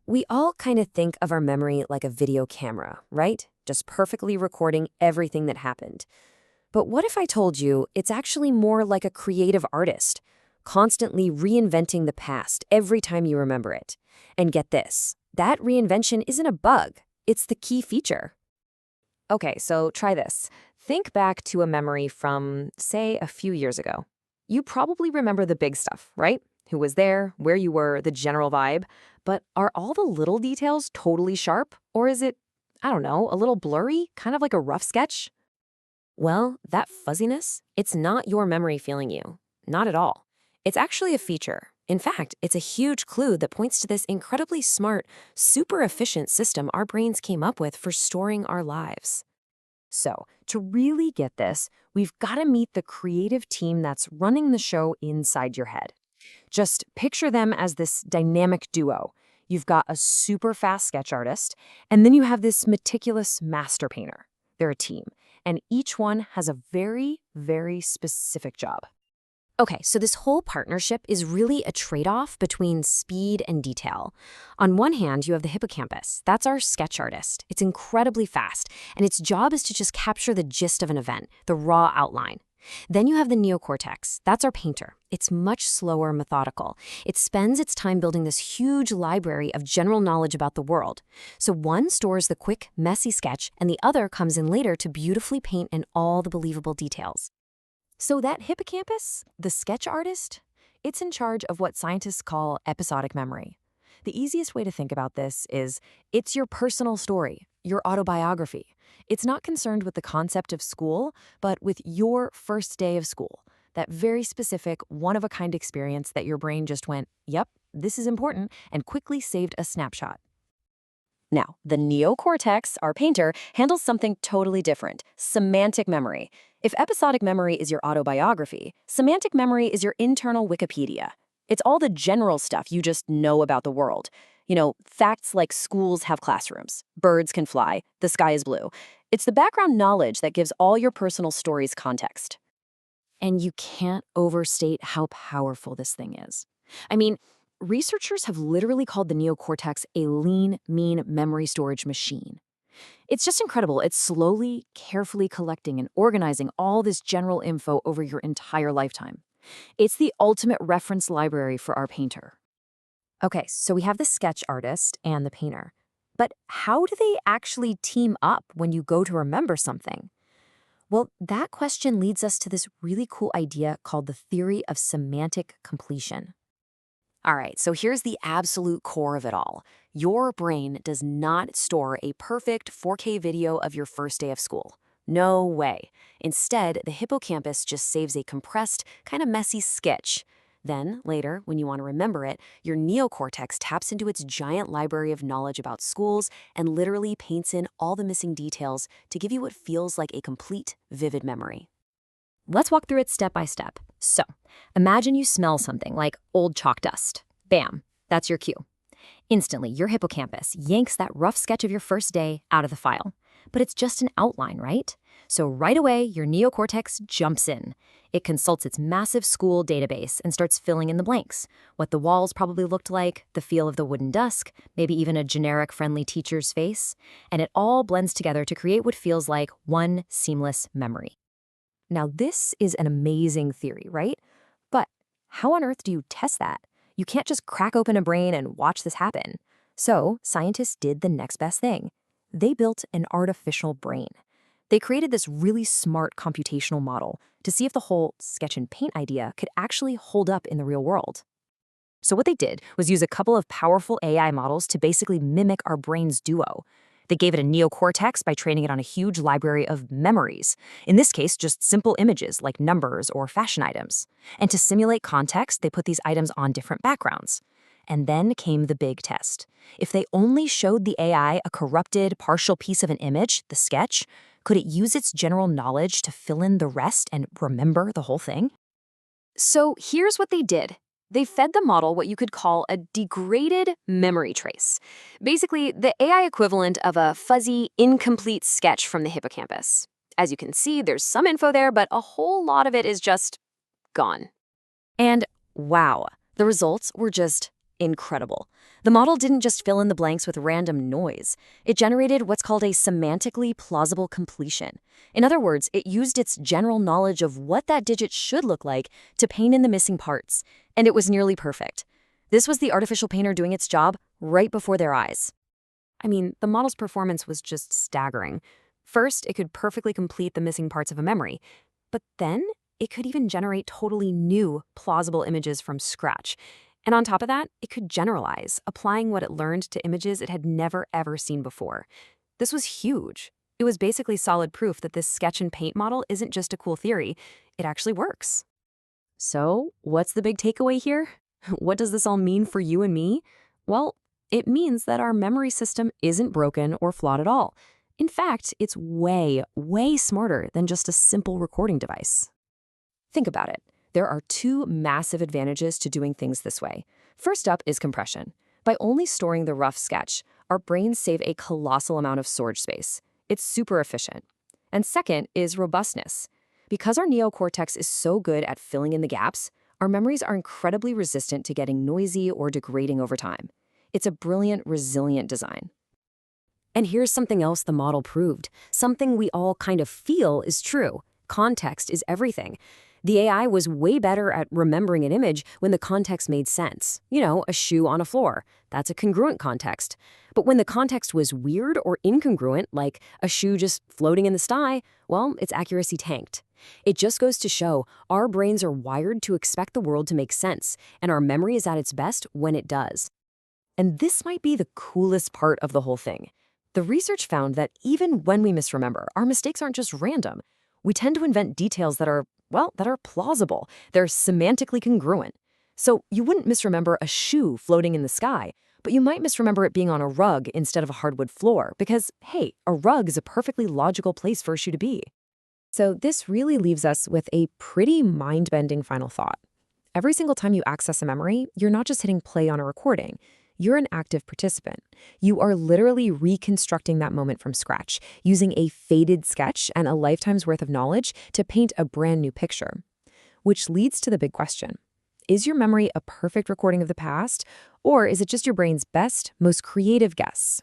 We all kind of think of our memory like a video camera, right? Just perfectly recording everything that happened. But what if I told you it's actually more like a creative artist, constantly reinventing the past every time you remember it? And get this, that reinvention isn't a bug, it's the key feature. Okay, so try this. Think back to a memory from, say, a few years ago. You probably remember the big stuff, right? Who was there, where you were, the general vibe. But are all the little details totally sharp? Or is it, I don't know, a little blurry, kind of like a rough sketch? Well, that fuzziness, it's not your memory failing you. Not at all. It's actually a feature. In fact, it's a huge clue that points to this incredibly smart, super efficient system our brains came up with for storing our lives. So, to really get this, we've got to meet the creative team that's running the show inside your head. Just picture them as this dynamic duo. You've got a super fast sketch artist, and then you have this meticulous master painter. They're a team, and each one has a very, very specific job. Okay, so this whole partnership is really a trade-off between speed and detail. On one hand, you have the hippocampus. That's our sketch artist. It's incredibly fast, and its job is to just capture the gist of an event, the raw outline. Then you have the neocortex. That's our painter. It's much slower, methodical. It spends its time building this huge library of general knowledge about the world. So one stores the quick, messy sketch, and the other comes in later to beautifully paint in all the believable details. So that hippocampus, the sketch artist, it's in charge of what scientists call episodic memory. The easiest way to think about this is it's your personal story, your autobiography. It's not concerned with the concept of school, but with your first day of school, that very specific, one-of-a-kind experience that your brain just went, yep, this is important, and quickly saved a snapshot. Now, the neocortex, our painter, handles something totally different, semantic memory. If episodic memory is your autobiography, semantic memory is your internal Wikipedia. It's all the general stuff you just know about the world. Facts like schools have classrooms, birds can fly, the sky is blue. It's the background knowledge that gives all your personal stories context. And you can't overstate how powerful this thing is. Researchers have literally called the neocortex a lean, mean memory storage machine. It's just incredible. It's slowly, carefully collecting and organizing all this general info over your entire lifetime. It's the ultimate reference library for our painter. Okay, so we have the sketch artist and the painter. But how do they actually team up when you go to remember something? Well, that question leads us to this really cool idea called the theory of semantic completion. All right, so here's the absolute core of it all. Your brain does not store a perfect 4K video of your first day of school. No way. Instead, the hippocampus just saves a compressed, kind of messy sketch. Then, later, when you want to remember it, your neocortex taps into its giant library of knowledge about schools and literally paints in all the missing details to give you what feels like a complete, vivid memory. Let's walk through it step by step. So, imagine you smell something like old chalk dust. Bam, that's your cue. Instantly, your hippocampus yanks that rough sketch of your first day out of the file. But it's just an outline, right? So right away, your neocortex jumps in. It consults its massive school database and starts filling in the blanks. What the walls probably looked like, the feel of the wooden desk, maybe even a generic friendly teacher's face. And it all blends together to create what feels like one seamless memory. Now, this is an amazing theory, right? But how on earth do you test that? You can't just crack open a brain and watch this happen. So scientists did the next best thing. They built an artificial brain. They created this really smart computational model to see if the whole sketch and paint idea could actually hold up in the real world. So what they did was use a couple of powerful AI models to basically mimic our brain's duo. They gave it a neocortex by training it on a huge library of memories. In this case, just simple images like numbers or fashion items. And to simulate context, they put these items on different backgrounds. And then came the big test. If they only showed the AI a corrupted, partial piece of an image, the sketch, could it use its general knowledge to fill in the rest and remember the whole thing? So here's what they did. They fed the model what you could call a degraded memory trace. Basically, the AI equivalent of a fuzzy, incomplete sketch from the hippocampus. As you can see, there's some info there, but a whole lot of it is just gone. And wow, the results were just incredible. The model didn't just fill in the blanks with random noise. It generated what's called a semantically plausible completion. In other words, it used its general knowledge of what that digit should look like to paint in the missing parts, and it was nearly perfect. This was the artificial painter doing its job right before their eyes. I mean, the model's performance was just staggering. First, it could perfectly complete the missing parts of a memory, but then it could even generate totally new, plausible images from scratch. And on top of that, it could generalize, applying what it learned to images it had never ever seen before. This was huge. It was basically solid proof that this sketch and paint model isn't just a cool theory, it actually works. So, what's the big takeaway here? What does this all mean for you and me? Well, it means that our memory system isn't broken or flawed at all. In fact, it's way, way smarter than just a simple recording device. Think about it. There are two massive advantages to doing things this way. First up is compression. By only storing the rough sketch, our brains save a colossal amount of storage space. It's super efficient. And second is robustness. Because our neocortex is so good at filling in the gaps, our memories are incredibly resistant to getting noisy or degrading over time. It's a brilliant, resilient design. And here's something else the model proved. Something we all kind of feel is true. Context is everything. The AI was way better at remembering an image when the context made sense. You know, a shoe on a floor. That's a congruent context. But when the context was weird or incongruent, like a shoe just floating in the sky, well, its accuracy tanked. It just goes to show our brains are wired to expect the world to make sense, and our memory is at its best when it does. And this might be the coolest part of the whole thing. The research found that even when we misremember, our mistakes aren't just random. We tend to invent details that are plausible. They're semantically congruent. So you wouldn't misremember a shoe floating in the sky, but you might misremember it being on a rug instead of a hardwood floor because, hey, a rug is a perfectly logical place for a shoe to be. So this really leaves us with a pretty mind-bending final thought. Every single time you access a memory, you're not just hitting play on a recording. You're an active participant. You are literally reconstructing that moment from scratch, using a faded sketch and a lifetime's worth of knowledge to paint a brand new picture. Which leads to the big question. Is your memory a perfect recording of the past, or is it just your brain's best, most creative guess?